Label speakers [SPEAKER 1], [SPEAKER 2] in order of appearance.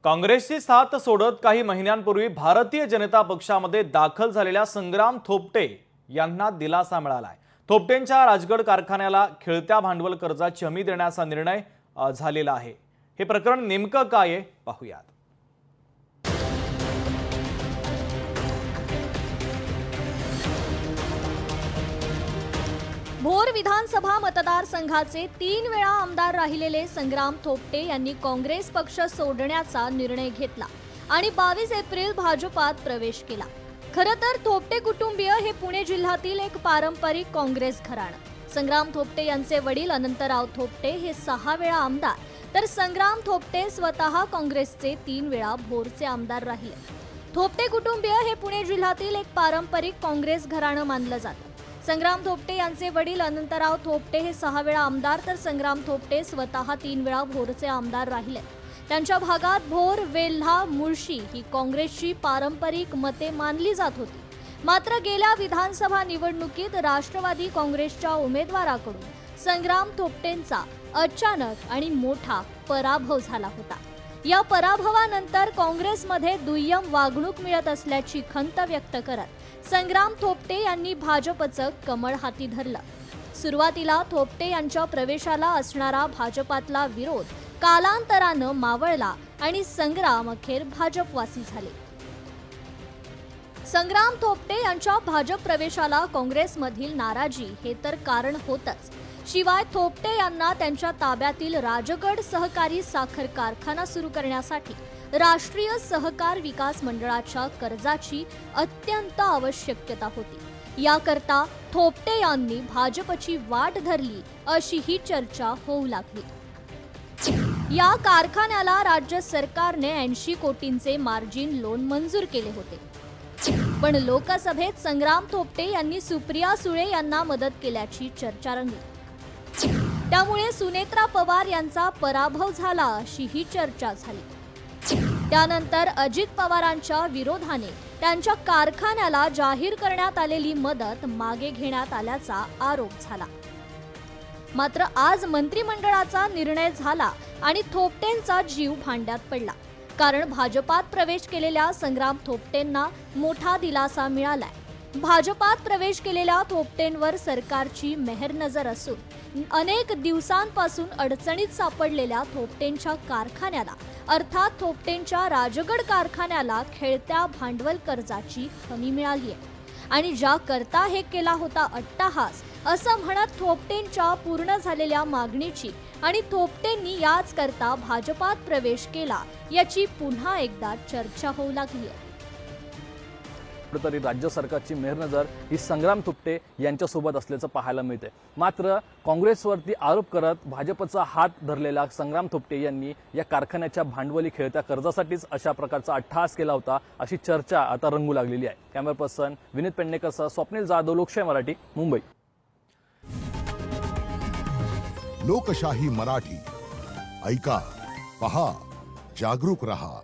[SPEAKER 1] काँग्रेसची साथ सोडत काही महिन्यांपूर्वी भारतीय जनता पक्षामध्ये दाखल झालेल्या संग्राम थोपटे यांना दिलासा मिळालाय। थोपटेंच्या राजगड कारखान्याला खेळत्या भांडवल कर्जाची हमी देण्याचा निर्णय झालेला आहे। हे प्रकरण नेमकं काय आहे पाहूयात।
[SPEAKER 2] भोर विधानसभा मतदारसंघाचे 3 वेळा आमदार राहिलेले संग्राम थोपटे यांनी काँग्रेस पक्ष सोडण्याचा निर्णय घेतला आणि 22 एप्रिल भाजपात प्रवेश केला। खरं तर थोपटे कुटुंबीय हे पुणे जिल्ह्यातील एक पारंपरिक काँग्रेस घराणं। संग्राम थोपटे यांचे वडील अनंतराव थोपटे हे 6 वेळा आमदार, तर संग्राम थोपटे स्वतः काँग्रेसचे 3 वेळा भोरचे आमदार राहिले। थोपटे कुटुंबीय हे पुणे जिल्ह्यातील एक पारंपरिक काँग्रेस घराणं मानलं जातं। संग्राम थोपटे यांचे वडील अनंतराव थोपटे हे 6 वेळा आमदार, तर संग्राम थोपटे स्वतः 3 वेळा भोरचे आमदार राहिले। त्यांच्या भागात भोर, वेल्हा, मुळशी ही काँग्रेसची पारंपरिक मते मानली जात होती। मात्र गेल्या विधानसभा निवडणुकीत राष्ट्रवादी काँग्रेसच्या उमेदवाराकडून संग्राम थोपटेंचा अचानक आणि मोठा पराभव झाला होता। या पराभवानंतर काँग्रेसमध्ये दुय्यम वागणूक मिळत असल्याची खंत व्यक्त करत संग्राम थोपटे यांनी भाजपचं कमळ हाती धरलं। सुरुवातीला थोपटे यांच्या प्रवेशाला असणारा भाजपातला विरोध कालांतरानं मावळला आणि संग्राम अखेर भाजपवासी झाले। संग्राम थोपटे यांच्या भाजप प्रवेशाला काँग्रेसमधील नाराजी हे तर कारण होतच, शिवाय थोपटे यांना त्यांच्या ताब्यातील राजगड सहकारी साखर कारखाना सुरू करण्यासाठी राष्ट्रीय सहकार विकास मंडळाच्या कर्जाची अत्यंत आवश्यकता होती। याकरता थोपटे यांनी भाजपची वाट धरली अशी ही चर्चा होऊ लागली। या कारखान्याला राज्य सरकारने 80 कोटींचे मार्जिन लोन मंजूर केले होते, पण लोकसभेत संग्राम थोपटे यांनी सुप्रिया सुळे यांना मदत केल्याची चर्चा रंगली। त्यामुळे सुनेत्रा पवार यांचा पराभव झाला अशी ही चर्चा झाली। त्यानंतर अजित पवारांच्या विरोधाने त्यांच्या कारखान्याला जाहीर करण्यात आलेली मदत मागे घेण्यात आल्याचा आरोप झाला। मात्र आज मंत्रिमंडळाचा निर्णय झाला आणि थोपटेंचा जीव भांड्यात पडला, कारण भाजपात प्रवेश केलेल्या संग्राम थोपटेंना मोठा दिलासा मिळालाय। भाजपात प्रवेश केलेल्या थोपटेंवर सरकारची मेहर नजर असून अनेक दिवसांपासून अडचणीत सापडलेल्या थोपटेंच्या कारखान्याला अर्थात थोपटेंच्या राजगड कारखान्याला खेळत्या भांडवल कर्जाची हमी मिळाली आहे आणि ज्या करता हे केला होता अट्टाहास असं म्हणत थोपटेंच्या पूर्ण झालेल्या मागणीची आणि थोपटेंनी याच करता भाजपात प्रवेश केला याची पुन्हा एकदा चर्चा होऊ लागली आहे।
[SPEAKER 3] तरी राज्य सरकारची मेहरनजर ही संग्राम थोपटे यांच्या सोबत असल्याचं पाहायला मिळते। मात्र काँग्रेसवरती आरोप करत भाजपचा हात धरलेला संग्राम थोपटे यांनी या कारखान्याच्या भांडवली खेळत्या कर्जासाठीच अशा प्रकारचा अट्टहास केला होता अशी चर्चा आता रंगू लागलेली आहे। कॅमेरा पर्सन विनीत पेडणेकरसह स्वप्नील जाधव, लोकशाही मराठी, मुंबई।
[SPEAKER 4] लोकशाही मराठी ऐका, पहा, जागरूक रहा।